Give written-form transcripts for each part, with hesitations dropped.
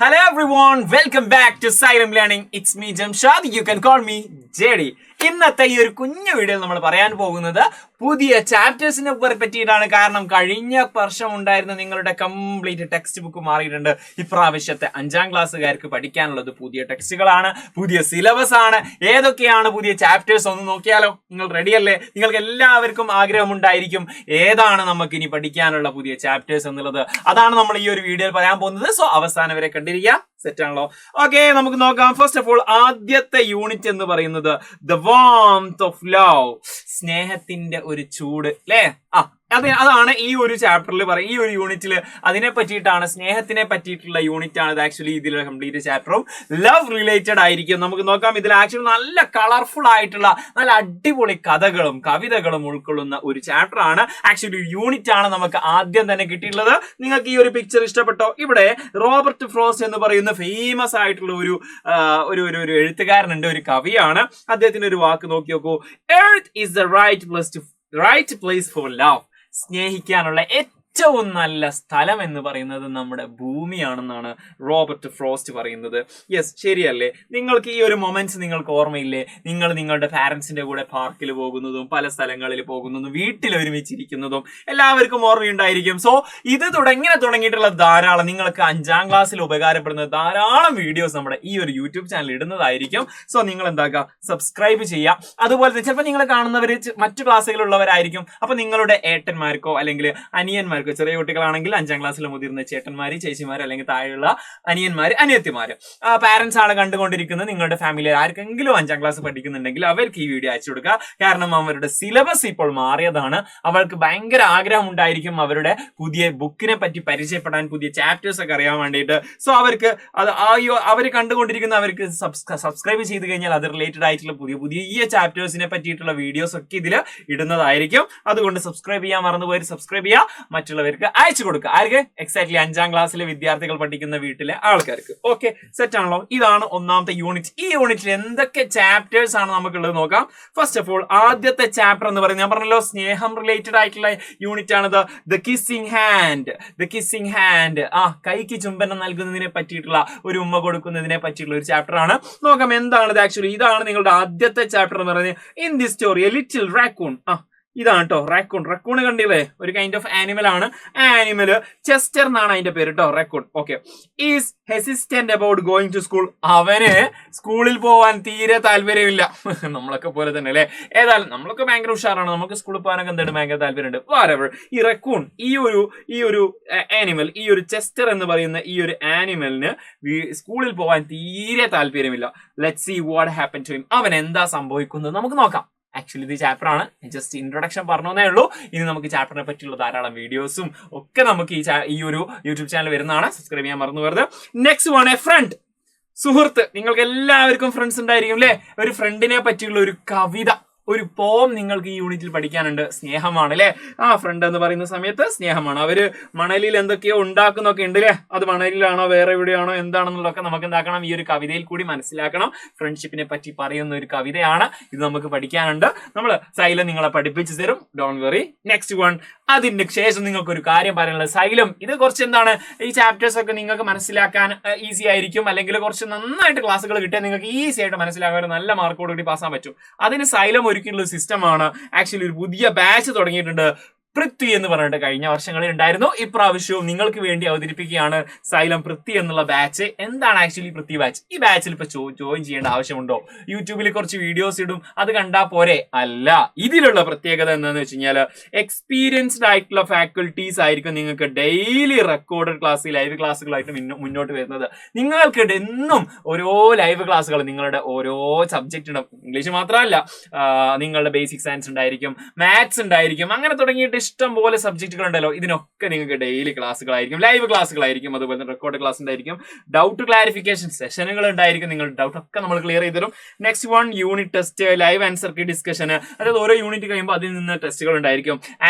Hello everyone, welcome back to Xylem Learning. It's me Jamshad. You can call me JD. ഇന്നത്തെ ഈ ഒരു കുഞ്ഞു വീഡിയോയിൽ നമ്മൾ പറയാൻ പോകുന്നത് പുതിയ ചാപ്റ്റേഴ്സിനെ പറ്റിയിട്ടാണ്. കാരണം കഴിഞ്ഞ വർഷം ഉണ്ടായിരുന്ന നിങ്ങളുടെ കംപ്ലീറ്റ് ടെക്സ്റ്റ് ബുക്ക് മാറിയിട്ടുണ്ട്. ഇപ്രാവശ്യത്തെ 5ാം ക്ലാസ്സുകാർക്ക് പഠിക്കാനുള്ളത് പുതിയ ടെക്സ്റ്റുകളാണ്, പുതിയ സിലബസ് ആണ്. ഏതൊക്കെയാണ് പുതിയ ചാപ്റ്റേഴ്സ് ഒന്ന് നോക്കിയാലോ? നിങ്ങൾ റെഡിയല്ലേ? നിങ്ങൾക്ക് എല്ലാവർക്കും ആഗ്രഹമുണ്ടായിരിക്കും ഏതാണ് നമുക്ക് ഇനി പഠിക്കാനുള്ള പുതിയ ചാപ്റ്റേഴ്സ് എന്നുള്ളത്. അതാണ് നമ്മൾ ഈ ഒരു വീഡിയോയിൽ പറയാൻ പോകുന്നത്. സോ അവസാനം വരെ കണ്ടിരിക്കുക. സെറ്റ് ആണല്ലോ? ഓക്കെ, നമുക്ക് നോക്കാം. ഫസ്റ്റ് ഓഫ് ഓൾ ആദ്യത്തെ യൂണിറ്റ് എന്ന് പറയുന്നത് ദ വാംത്ത് ഓഫ് ലവ്, സ്നേഹത്തിന്റെ ഒരു ചൂട് അല്ലേ? അതാണ് ഈ ഒരു ചാപ്റ്ററിൽ പറയും. ഈ ഒരു യൂണിറ്റിൽ അതിനെ പറ്റിയിട്ടാണ്, സ്നേഹത്തിനെ പറ്റിയിട്ടുള്ള യൂണിറ്റ് ആണ് ഇത്. ആക്ച്വലി ഇതിലെ കംപ്ലീറ്റ് ചാപ്റ്ററും ലവ് റിലേറ്റഡ് ആയിരിക്കും. നമുക്ക് നോക്കാം. ഇതിൽ ആക്ച്വലി നല്ല കളർഫുൾ ആയിട്ടുള്ള നല്ല അടിപൊളി കഥകളും കവിതകളും ഉൾക്കൊള്ളുന്ന ഒരു ചാപ്റ്റർ ആണ്. ആക്ച്വലി യൂണിറ്റ് ആണ് നമുക്ക് ആദ്യം തന്നെ കിട്ടിയിട്ടുള്ളത്. നിങ്ങൾക്ക് ഈ ഒരു പിക്ചർ ഇഷ്ടപ്പെട്ടോ? ഇവിടെ റോബർട്ട് ഫ്രോസ്റ്റ് എന്ന് പറയുന്ന ഫേമസ് ആയിട്ടുള്ള ഒരു എഴുത്തുകാരനുണ്ട്, ഒരു കവിയാണ്. അദ്ദേഹത്തിന്റെ ഒരു വാക്ക് നോക്കി നോക്കൂ. Earth is the right place for love. സ്നേഹിക്കാനുള്ള ഏറ്റവും നല്ല സ്ഥലം എന്ന് പറയുന്നത് നമ്മുടെ ഭൂമിയാണെന്നാണ് റോബർട്ട് ഫ്രോസ്റ്റ് പറയുന്നത്. യെസ്, ശരിയല്ലേ? നിങ്ങൾക്ക് ഈ ഒരു മൊമെന്റ്സ് നിങ്ങൾക്ക് ഓർമ്മയില്ലേ? നിങ്ങൾ നിങ്ങളുടെ പാരന്റ്സിന്റെ കൂടെ പാർക്കിൽ പോകുന്നതും പല സ്ഥലങ്ങളിൽ പോകുന്നതും വീട്ടിൽ ഒരുമിച്ചിരിക്കുന്നതും എല്ലാവർക്കും ഓർമ്മയുണ്ടായിരിക്കും. സോ ഇത് തുടങ്ങിയിട്ടുള്ള ധാരാളം, നിങ്ങൾക്ക് 5ാം ക്ലാസ്സിൽ ഉപകാരപ്പെടുന്ന ധാരാളം വീഡിയോസ് നമ്മുടെ ഈ ഒരു യൂട്യൂബ് ചാനൽ ഇടുന്നതായിരിക്കും. സോ നിങ്ങൾ എന്താക്കുക, സബ്സ്ക്രൈബ് ചെയ്യുക. അതുപോലെ തന്നെ ചിലപ്പോൾ നിങ്ങൾ കാണുന്നവർ മറ്റു ക്ലാസ്സുകളുള്ളവരായിരിക്കും. അപ്പൊ നിങ്ങളുടെ ഏട്ടന്മാർക്കോ അല്ലെങ്കിൽ അനിയന്മാർക്കോ, ചെറിയ കുട്ടികളാണെങ്കിൽ 5ാം ക്ലാസ്സിൽ മുതിർന്ന ചേട്ടന്മാര്, ചേച്ചിമാര്, അല്ലെങ്കിൽ താഴെയുള്ള അനിയന്മാര്, അനിയത്തിമാര്, പാരന്റ്സ് ആണ് കണ്ടുകൊണ്ടിരിക്കുന്നത്. നിങ്ങളുടെ ഫാമിലിയിൽ ആർക്കെങ്കിലും 5ാം ക്ലാസ് പഠിക്കുന്നുണ്ടെങ്കിൽ അവർക്ക് ഈ വീഡിയോ അയച്ചു കൊടുക്കുക. കാരണം അവരുടെ സിലബസ് ഇപ്പോൾ മാറിയതാണ്. അവർക്ക് ഭയങ്കര ആഗ്രഹം ഉണ്ടായിരിക്കും അവരുടെ പുതിയ ബുക്കിനെ പറ്റി പരിചയപ്പെടാൻ, പുതിയ ചാപ്റ്റേഴ്സ് ഒക്കെ അറിയാൻ വേണ്ടിയിട്ട്. സോ അവർക്ക് അവർ കണ്ടുകൊണ്ടിരിക്കുന്ന അവർക്ക് സബ്സ്ക്രൈബ് ചെയ്ത് കഴിഞ്ഞാൽ അത് റിലേറ്റഡ് ആയിട്ടുള്ള പുതിയ ചാപ്റ്റേഴ്സിനെ പറ്റിയിട്ടുള്ള വീഡിയോസ് ഒക്കെ ഇതിൽ ഇടുന്നതായിരിക്കും. അതുകൊണ്ട് സബ്സ്ക്രൈബ് ചെയ്യാൻ മറന്നുപോയി സബ്സ്ക്രൈബ് ചെയ്യുക, മറ്റുള്ളവർക്ക് അയച്ചു കൊടുക്കുക. ആർക്ക്? എക്സാക്ട്ലി 5ാം ക്ലാസ്സിലെ വിദ്യാർത്ഥികൾ പഠിക്കുന്ന വീട്ടിലെ ആൾക്കാർക്ക്. ഓക്കെ, സെറ്റ് ആണല്ലോ? ഇതാണ് ഒന്നാമത്തെ യൂണിറ്റ്. ഈ യൂണിറ്റിൽ എന്തൊക്കെ ചാപ്റ്റേഴ്സ് ആണ് നമുക്കുള്ളത് നോക്കാം. ഫസ്റ്റ് ഓഫ് ഓൾ ആദ്യത്തെ ചാപ്റ്റർ എന്ന് പറയുന്നത്, ഞാൻ പറഞ്ഞല്ലോ, സ്നേഹം റിലേറ്റഡ് ആയിട്ടുള്ള യൂണിറ്റ് ആണ്. The kissing hand. കൈക്ക് ചുംബനം നൽകുന്നതിനെ പറ്റിയിട്ടുള്ള, ഒരു ഉമ്മ കൊടുക്കുന്നതിനെ പറ്റിയിട്ടുള്ള ഒരു ചാപ്റ്റർ ആണ്. നോക്കാം എന്താണ് ഇത്. ആക്ച്വലി ഇതാണ് നിങ്ങളുടെ ആദ്യത്തെ ചാപ്റ്റർ എന്ന് പറയുന്നത്. In the story a little raccoon. ഇതാണ് കേട്ടോ റെക്കൂൺ കണ്ടില്ലേ? ഒരു കൈൻഡ് ഓഫ് ആനിമൽ ആണ്. ആനിമല് ചെസ്റ്റർ എന്നാണ് അതിന്റെ പേര് കേട്ടോ, raccoon. Okay, is hesitant about going to school. അവന് സ്കൂളിൽ പോവാൻ തീരെ താല്പര്യമില്ല. നമ്മളൊക്കെ പോലെ തന്നെ അല്ലെ? ഏതായാലും നമ്മളൊക്കെ ഭയങ്കര ഉഷാറാണ്, നമുക്ക് സ്കൂളിൽ പോകാനൊക്കെ എന്താണ് ഭയങ്കര താല്പര്യമുണ്ട്. വാരെവർ. ഈ റെക്കൂൺ, ഈ ഒരു ആനിമൽ, ഈ ഒരു ചെസ്റ്റർ എന്ന് പറയുന്ന ഈ ഒരു ആനിമലിന് സ്കൂളിൽ പോകാൻ തീരെ താല്പര്യമില്ല. Let's see what happen to him. അവൻ എന്താ സംഭവിക്കുന്നത് നമുക്ക് നോക്കാം. ആക്ച്വലി ഇത് ചാപ്റ്റർ ആണ്, ജസ്റ്റ് ഇൻട്രൊഡക്ഷൻ പറഞ്ഞേ ഉള്ളൂ. ഇനി നമുക്ക് ചാപ്റ്ററിനെ പറ്റിയുള്ള ധാരാളം വീഡിയോസും ഒക്കെ നമുക്ക് ഈ ഒരു യൂട്യൂബ് ചാനൽ വരുന്നതാണ്. സബ്സ്ക്രൈബ് ചെയ്യാൻ മറന്നു പോകരുത്. നെക്സ്റ്റ് വൺ, എ ഫ്രണ്ട്, സുഹൃത്ത്. നിങ്ങൾക്ക് എല്ലാവർക്കും ഫ്രണ്ട്സ് ഉണ്ടായിരിക്കും അല്ലെ? ഒരു ഫ്രണ്ടിനെ പറ്റിയുള്ള ഒരു കവിത, ഒരു പോം നിങ്ങൾക്ക് ഈ യൂണിറ്റിൽ പഠിക്കാനുണ്ട്. സ്നേഹമാണ് അല്ലെ? ഫ്രണ്ട് എന്ന് പറയുന്ന സമയത്ത് സ്നേഹമാണ്. അവര് മണലിൽ എന്തൊക്കെയോ ഉണ്ടാക്കുന്നൊക്കെ ഉണ്ട് അല്ലെ? അത് മണലിലാണോ വേറെ എവിടെയാണോ എന്താണെന്നുള്ളതൊക്കെ നമുക്ക് എന്താക്കണം, ഈ ഒരു കവിതയിൽ കൂടി മനസ്സിലാക്കണം. ഫ്രണ്ട്ഷിപ്പിനെ പറ്റി പറയുന്ന ഒരു കവിതയാണ് ഇത്, നമുക്ക് പഠിക്കാനുണ്ട്. നമ്മൾ സൈലം നിങ്ങളെ പഠിപ്പിച്ചു തരും, ഡോണ്ട് വെറി. നെക്സ്റ്റ് വൺ, അതിന്റെ ശേഷം നിങ്ങൾക്ക് ഒരു കാര്യം പറയാനുള്ളത്, സൈലം ഇത് കുറച്ച് എന്താണ്, ഈ ചാപ്റ്റേഴ്സ് ഒക്കെ നിങ്ങൾക്ക് മനസ്സിലാക്കാൻ ഈസി ആയിരിക്കും. അല്ലെങ്കിൽ കുറച്ച് നന്നായിട്ട് ക്ലാസ്സുകൾ കിട്ടിയാൽ നിങ്ങൾക്ക് ഈസി ആയിട്ട് മനസ്സിലാക്കാൻ ഒരു നല്ല മാർക്കോട് കൂടി പാസ്സാൻ പറ്റും. അതിന് സൈലം ഒരുക്കിയിട്ടുള്ള സിസ്റ്റമാണ്. ആക്ച്വലി ഒരു പുതിയ ബാച്ച് തുടങ്ങിയിട്ടുണ്ട്, പൃഥ്വി എന്ന് പറഞ്ഞിട്ട്. കഴിഞ്ഞ വർഷങ്ങളിൽ ഉണ്ടായിരുന്നു, ഇപ്രാവശ്യവും നിങ്ങൾക്ക് വേണ്ടി അവതരിപ്പിക്കുകയാണ് സൈലം പൃഥ്വി എന്നുള്ള ബാച്ച്. എന്താണ് ആക്ച്വലി പൃഥ്വി ബാച്ച്? ഈ ബാച്ചിൽ ഇപ്പൊ ജോയിൻ ചെയ്യേണ്ട ആവശ്യമുണ്ടോ? യൂട്യൂബിൽ കുറച്ച് വീഡിയോസ് ഇടും, അത് കണ്ടാ പോരെ? അല്ല, ഇതിലുള്ള പ്രത്യേകത എന്താണെന്ന് വെച്ച് കഴിഞ്ഞാൽ എക്സ്പീരിയൻസ്ഡ് ആയിട്ടുള്ള ഫാക്കൽറ്റീസ് ആയിരിക്കും നിങ്ങൾക്ക് ഡെയിലി റെക്കോർഡഡ് ക്ലാസ്, ലൈവ് ക്ലാസ്സുകളായിട്ട് മുന്നോട്ട് വരുന്നത്. നിങ്ങൾക്ക് എന്നും ഓരോ ലൈവ് ക്ലാസ്സുകൾ നിങ്ങളുടെ ഓരോ സബ്ജക്റ്റ് ഉണ്ടാവും. ഇംഗ്ലീഷ് മാത്രമല്ല, നിങ്ങളുടെ ബേസിക് സയൻസ് ഉണ്ടായിരിക്കും, മാത്സ് ഉണ്ടായിരിക്കും, അങ്ങനെ തുടങ്ങിയിട്ട് ഇഷ്ടം പോലെ സബ്ജക്റ്റുകൾ ഉണ്ടല്ലോ. ഇതിനൊക്കെ നിങ്ങൾക്ക് ഡെയിലി ക്ലാസ്സുകളായിരിക്കും, ലൈവ് ക്ലാസ്സുകളായിരിക്കും, അതുപോലെ തന്നെ റെക്കോർഡ് ക്ലാസ് ഉണ്ടായിരിക്കും, ഡൗട്ട് ക്ലാരിഫിക്കേഷൻ സെഷനുകൾ ഉണ്ടായിരിക്കും. നിങ്ങളുടെ ഡൗട്ട് ഒക്കെ നമ്മൾ ക്ലിയർ ചെയ്ത് തരും. Next one, unit test, live answer key discussion. അതായത് ഓരോ യൂണിറ്റ് കഴിയുമ്പോൾ അതിൽ നിന്ന് ടെസ്റ്റുകൾ ഉണ്ടായിരിക്കും.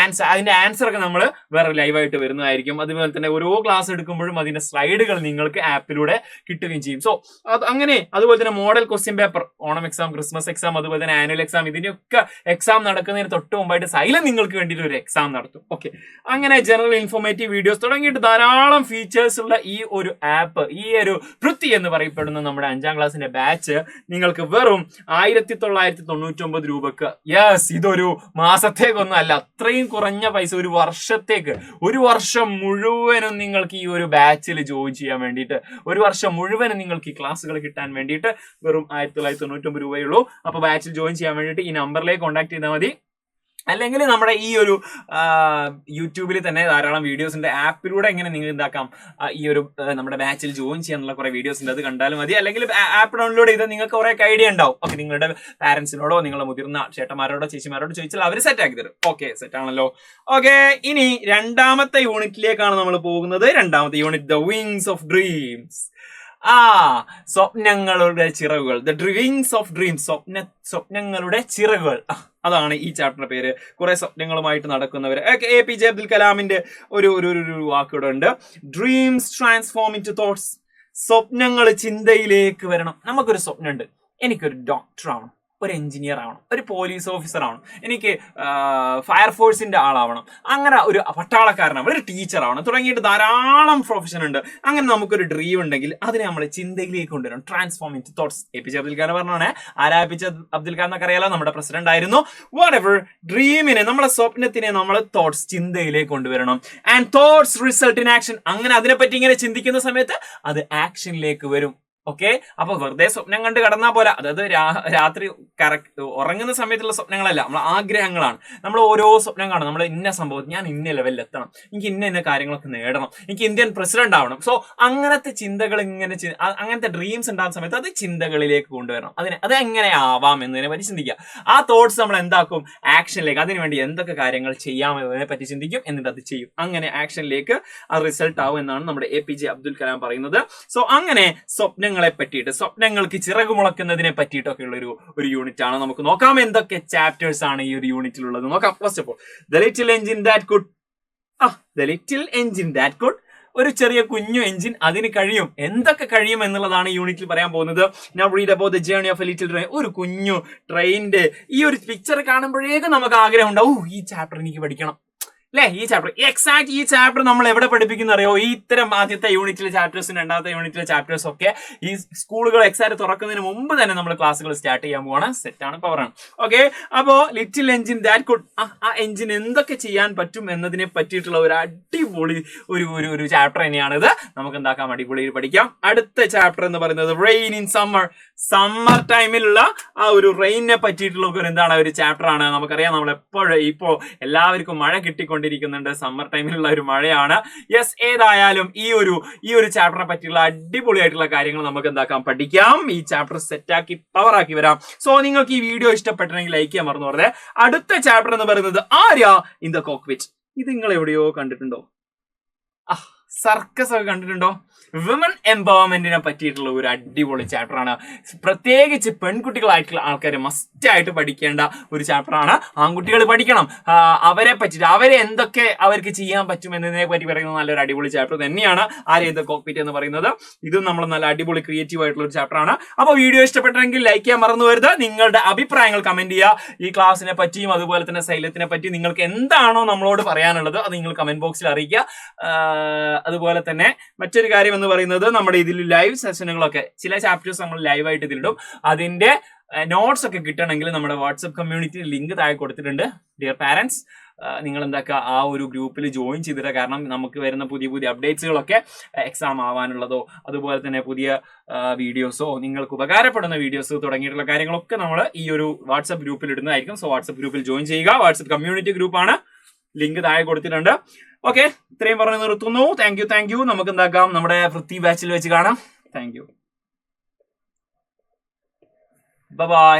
അതിന്റെ ആൻസർ ഒക്കെ നമ്മൾ വേറെ ലൈവായിട്ട് വരുന്നതായിരിക്കും. അതുപോലെ തന്നെ ഓരോ ക്ലാസ് എടുക്കുമ്പോഴും അതിന്റെ സ്ലൈഡുകൾ നിങ്ങൾക്ക് ആപ്പിലൂടെ കിട്ടുകയും ചെയ്യും. സോ അങ്ങനെ, അതുപോലെ തന്നെ model question paper, Onam exam, Christmas exam, അതുപോലെ തന്നെ ആനുവൽ എക്സാം, ഇതിന്റെയൊക്കെ എക്സാം നടക്കുന്നതിന് തൊട്ട് മുമ്പായിട്ട് സൈലം നിങ്ങൾക്ക് വേണ്ടിയിട്ട് ഒരു എക്സാം എക്സാം നടത്തും. ഓക്കെ, അങ്ങനെ ജനറൽ ഇൻഫോർമേറ്റീവ് വീഡിയോസ് തുടങ്ങിയിട്ട് ധാരാളം ഫീച്ചേഴ്സ് ഉള്ള ഈ ഒരു ആപ്പ്, ഈ ഒരു പൃഥ്വി എന്ന് പറയപ്പെടുന്ന നമ്മുടെ 5ാം ക്ലാസ്സിന്റെ ബാച്ച് നിങ്ങൾക്ക് വെറും 1999 രൂപക്ക്, യെസ്, ഇതൊരു മാസത്തേക്കൊന്നും അല്ല, അത്രയും കുറഞ്ഞ പൈസ, ഒരു വർഷത്തേക്ക്, ഒരു വർഷം മുഴുവനും നിങ്ങൾക്ക് ഈ ഒരു ബാച്ചിൽ ജോയിൻ ചെയ്യാൻ വേണ്ടിയിട്ട്, ഒരു വർഷം മുഴുവനും നിങ്ങൾക്ക് ഈ ക്ലാസ്സുകൾ കിട്ടാൻ വേണ്ടിയിട്ട് വെറും 1999 രൂപയുള്ളൂ. അപ്പൊ ബാച്ചിൽ ജോയിൻ ചെയ്യാൻ വേണ്ടിയിട്ട് ഈ നമ്പറിലേക്ക് കോൺടാക്ട് ചെയ്താൽ മതി. അല്ലെങ്കിൽ നമ്മുടെ ഈ ഒരു യൂട്യൂബിൽ തന്നെ ധാരാളം വീഡിയോസ് ഉണ്ട്. ആപ്പിലൂടെ എങ്ങനെ നിങ്ങൾ എന്താക്കാം, ഈ ഒരു നമ്മുടെ ബാച്ചിൽ ജോയിൻ ചെയ്യാനുള്ള കുറെ വീഡിയോസ് ഉണ്ട്, അത് കണ്ടാലും മതി. അല്ലെങ്കിൽ ആപ്പ് ഡൗൺലോഡ് ചെയ്താൽ നിങ്ങൾക്ക് കുറെ ഐഡിയ ഉണ്ടാവും. ഓക്കെ, നിങ്ങളുടെ പാരന്റ്സിനോടോ നിങ്ങളുടെ മുതിർന്ന ചേട്ടന്മാരോടോ ചേച്ചിമാരോടോ ചോദിച്ചാൽ അവർ സെറ്റ് ആക്കി തരും. ഓക്കെ, സെറ്റ് ആണല്ലോ. ഓക്കെ, ഇനി രണ്ടാമത്തെ യൂണിറ്റിലേക്കാണ് നമ്മൾ പോകുന്നത്. രണ്ടാമത്തെ unit, the wings of dreams. സ്വപ്നങ്ങളുടെ ചിറകുകൾ, ദ വിങ്സ് ഓഫ് ഡ്രീംസ്, സ്വപ്നങ്ങളുടെ ചിറകുകൾ, അതാണ് ഈ ചാപ്റ്ററിന്റെ പേര്. കുറെ സ്വപ്നങ്ങളുമായിട്ട് നടക്കുന്നവർ. APJ അബ്ദുൽ കലാമിന്റെ ഒരു വാക്കിവിടെ ഉണ്ട്, dreams transform into thoughts. സ്വപ്നങ്ങൾ ചിന്തയിലേക്ക് വരണം. നമുക്കൊരു സ്വപ്നമുണ്ട്, എനിക്കൊരു ഡോക്ടർ ആവണം, ഒരു എഞ്ചിനീയർ ആവണം, ഒരു പോലീസ് ഓഫീസർ ആവണം, എനിക്ക് ഫയർഫോഴ്സിന്റെ ആളാവണം, അങ്ങനെ ഒരു പട്ടാളക്കാരനാവണം, ഒരു ടീച്ചർ ആവണം, തുടങ്ങിയിട്ട് ധാരാളം പ്രൊഫഷൻ ഉണ്ട്. അങ്ങനെ നമുക്കൊരു ഡ്രീം ഉണ്ടെങ്കിൽ അതിനെ നമ്മൾ ചിന്തയിലേക്ക് കൊണ്ടുവരണം. Transform into thoughts. APJ Abdul Kalam പറഞ്ഞാണ്. ആരാ APJ അബ്ദുൽ കലാം എന്നൊക്കെ അറിയാലോ, നമ്മുടെ പ്രസിഡന്റ് ആയിരുന്നു. വാട്ടെവർ, ഡ്രീമിനെ, നമ്മളെ സ്വപ്നത്തിനെ നമ്മൾ തോട്ട്സ്, ചിന്തയിലേക്ക് കൊണ്ടുവരണം. And thoughts result in action. അങ്ങനെ അതിനെപ്പറ്റി ഇങ്ങനെ ചിന്തിക്കുന്ന സമയത്ത് അത് ആക്ഷനിലേക്ക് വരും. ഓക്കെ, അപ്പൊ വെറുതെ സ്വപ്നം കണ്ട് കടന്നാൽ പോലെ, അതായത് രാത്രി ഉറങ്ങുന്ന സമയത്തുള്ള സ്വപ്നങ്ങളല്ല, നമ്മൾ ആഗ്രഹങ്ങളാണ്. നമ്മൾ ഓരോ സ്വപ്നം കാണും, നമ്മൾ ഇന്ന സംഭവം, ഞാൻ ഇന്ന ലെവലിൽ എത്തണം, എനിക്ക് ഇന്ന കാര്യങ്ങളൊക്കെ നേടണം, എനിക്ക് ഇന്ത്യൻ പ്രസിഡന്റ് ആവണം. സോ അങ്ങനത്തെ ചിന്തകൾ ഇങ്ങനെ, അങ്ങനത്തെ ഡ്രീംസ് ഉണ്ടാകുന്ന സമയത്ത് അത് ചിന്തകളിലേക്ക് കൊണ്ടുവരണം. അത് എങ്ങനെ ആവാം എന്നതിനെ പറ്റി ചിന്തിക്കുക. ആ തോട്ട്സ് നമ്മൾ എന്താക്കും, ആക്ഷനിലേക്ക്, അതിനുവേണ്ടി എന്തൊക്കെ കാര്യങ്ങൾ ചെയ്യാമെന്നതിനെ പറ്റി ചിന്തിക്കും, എന്നിട്ട് അത് ചെയ്യും. അങ്ങനെ ആക്ഷനിലേക്ക് അത് റിസൾട്ട് ആവും എന്നാണ് നമ്മുടെ APJ അബ്ദുൽ കലാം പറയുന്നത്. സോ അങ്ങനെ സ്വപ്നങ്ങളെ പറ്റിയിട്ട്, സ്വപ്നങ്ങൾക്ക് ചിറകു മുളക്കുന്നതിനെ പറ്റിയിട്ടൊക്കെ ഉള്ള ഒരു യൂണിറ്റ് ആണ്. നമുക്ക് നോക്കാം എന്തൊക്കെ ചാപ്റ്റേഴ്സ് ആണ് ഈ ഒരു യൂണിറ്റിലുള്ളത് നോക്കാം. First of all, the little engine that could. The little engine that could, ഒരു ചെറിയ കുഞ്ഞു എഞ്ചിൻ, അതിന് കഴിയും. എന്തൊക്കെ കഴിയും എന്നുള്ളതാണ് ഈ യൂണിറ്റിൽ പറയാൻ പോകുന്നത്. Now read about the journey of a little train. ഒരു കുഞ്ഞു ട്രെയിനിന്റെ ഈ ഒരു പിക്ചർ കാണുമ്പോഴേക്കും നമുക്ക് ആഗ്രഹം ഉണ്ടാവും, ഈ ചാപ്റ്റർ എനിക്ക് പഠിക്കണം അല്ലെ. ഈ ചാപ്റ്റർ, എക്സാക്ട് ഈ ചാപ്റ്റർ നമ്മൾ എവിടെ പഠിപ്പിക്കുന്ന അറിയോ? ഈ ഇത്തരം ആദ്യത്തെ യൂണിറ്റിലെ ചാപ്റ്റേഴ്സും രണ്ടാമത്തെ യൂണിറ്റിലെ ചാപ്റ്റേഴ്സും ഒക്കെ ഈ സ്കൂളുകൾ എക്സാക്ട് തുറക്കുന്നതിന് മുമ്പ് തന്നെ നമ്മൾ ക്ലാസ്സുകൾ സ്റ്റാർട്ട് ചെയ്യാൻ പോവാണ്. സെറ്റാണ്, പവറാണ്. ഓക്കെ, അപ്പോ ലിറ്റിൽ എഞ്ചിൻ ദാറ്റ് കുഡ്, ആ എഞ്ചിൻ എന്തൊക്കെ ചെയ്യാൻ പറ്റും എന്നതിനെ പറ്റിയിട്ടുള്ള ഒരു അടിപൊളി ഒരു ചാപ്റ്റർ തന്നെയാണിത്. നമുക്ക് എന്താക്കാം, അടിപൊളിയിൽ പഠിക്കാം. അടുത്ത ചാപ്റ്റർ എന്ന് പറയുന്നത് റെയിൻ ഇൻ സമ്മർ. സമ്മർ ടൈമിലുള്ള ആ ഒരു റെയിനെ പറ്റിയിട്ടുള്ള ഒരു ചാപ്റ്റർ ആണ്. നമുക്കറിയാം, നമ്മൾ ഇപ്പോ എല്ലാവർക്കും മഴ കിട്ടിക്കൊണ്ടിരിക്കുന്നുണ്ട്. സമ്മർ ടൈമിലുള്ള ഒരു മഴയാണ്. യെസ്, ഏതായാലും ഈ ഒരു ചാപ്റ്ററിനെ പറ്റിയുള്ള അടിപൊളിയായിട്ടുള്ള കാര്യങ്ങൾ നമുക്ക് എന്താക്കാം, പഠിക്കാം. ഈ ചാപ്റ്റർ സെറ്റാക്കി പവറാക്കി വരാം. സോ നിങ്ങൾക്ക് ഈ വീഡിയോ ഇഷ്ടപ്പെട്ടെങ്കിൽ ലൈക്ക് ചെയ്യാൻ മറന്നു പറഞ്ഞത്. അടുത്ത ചാപ്റ്റർ എന്ന് പറയുന്നത് ആര്യ ഇൻ ദ കോക്ക്പിറ്റ്. ഇത് നിങ്ങൾ എവിടെയോ കണ്ടിട്ടുണ്ടോ? സർക്കസ് ഒക്കെ കണ്ടിട്ടുണ്ടോ? വിമൻ എംപവർമെന്റിനെ പറ്റിയിട്ടുള്ള ഒരു അടിപൊളി ചാപ്റ്റർ ആണ്. പ്രത്യേകിച്ച് പെൺകുട്ടികളായിട്ടുള്ള ആൾക്കാർ മസ്റ്റ് ആയിട്ട് പഠിക്കേണ്ട ഒരു ചാപ്റ്റർ ആണ്. ആൺകുട്ടികൾ പഠിക്കണം. അവരെ പറ്റിയിട്ട്, അവരെ എന്തൊക്കെ അവർക്ക് ചെയ്യാൻ പറ്റും എന്നതിനെ പറ്റി പറയുന്നത് നല്ലൊരു അടിപൊളി ചാപ്റ്റർ തന്നെയാണ് ആര്യ ഇൻ ദ കോക്ക്പിറ്റ് എന്ന് പറയുന്നത്. ഇതും നമ്മൾ നല്ല അടിപൊളി ക്രിയേറ്റീവ് ആയിട്ടുള്ള ഒരു ചാപ്റ്റർ ആണ്. അപ്പോൾ വീഡിയോ ഇഷ്ടപ്പെട്ടെങ്കിൽ ലൈക്ക് ചെയ്യാൻ മറന്നു വരുത്. നിങ്ങളുടെ അഭിപ്രായങ്ങൾ കമന്റ് ചെയ്യുക. ഈ ക്ലാസ്സിനെ പറ്റിയും അതുപോലെ തന്നെ സൈലത്തിനെ പറ്റി നിങ്ങൾക്ക് എന്താണോ നമ്മളോട് പറയാനുള്ളത് അത് നിങ്ങൾ കമന്റ് ബോക്സിൽ അറിയിക്കുക. അതുപോലെ തന്നെ മറ്റൊരു കാര്യം എന്ന് പറയുന്നത്, നമ്മുടെ ഇതിൽ ലൈവ് സെഷനുകളൊക്കെ, ചില ചാപ്റ്റേഴ്സ് നമ്മൾ ലൈവായിട്ട് ഇതിലിടും. അതിന്റെ നോട്ട്സ് ഒക്കെ കിട്ടണമെങ്കിൽ നമ്മുടെ വാട്സ്ആപ്പ് കമ്മ്യൂണിറ്റി ലിങ്ക് താഴെ കൊടുത്തിട്ടുണ്ട്. ഡിയർ പാരന്റ്സ്, നിങ്ങൾ എന്താക്കുക, ആ ഒരു ഗ്രൂപ്പിൽ ജോയിൻ ചെയ്തിട്ട്, കാരണം നമുക്ക് വരുന്ന പുതിയ അപ്ഡേറ്റ്സുകളൊക്കെ എക്സാം ആവാനുള്ളതോ അതുപോലെ തന്നെ പുതിയ വീഡിയോസോ നിങ്ങൾക്ക് ഉപകാരപ്പെടുന്ന വീഡിയോസ് തുടങ്ങിയിട്ടുള്ള കാര്യങ്ങളൊക്കെ നമ്മൾ ഈ ഒരു വാട്സ്ആപ്പ് ഗ്രൂപ്പിൽ ഇടുന്നതായിരിക്കും. സോ വാട്സ്ആപ്പ് ഗ്രൂപ്പിൽ ജോയിൻ ചെയ്യുക. വാട്സ്ആപ്പ് കമ്മ്യൂണിറ്റി ഗ്രൂപ്പാണ്, ലിങ്ക് താഴെ കൊടുത്തിട്ടുണ്ട്. ഓക്കെ, ഇത്രയും പറഞ്ഞ് നിർത്തുന്നു. Thank you. നമുക്ക് എന്താക്കാം, നമ്മുടെ പൃഥ്വി ബാച്ചിൽ വെച്ച് കാണാം. Thank you. ബൈ.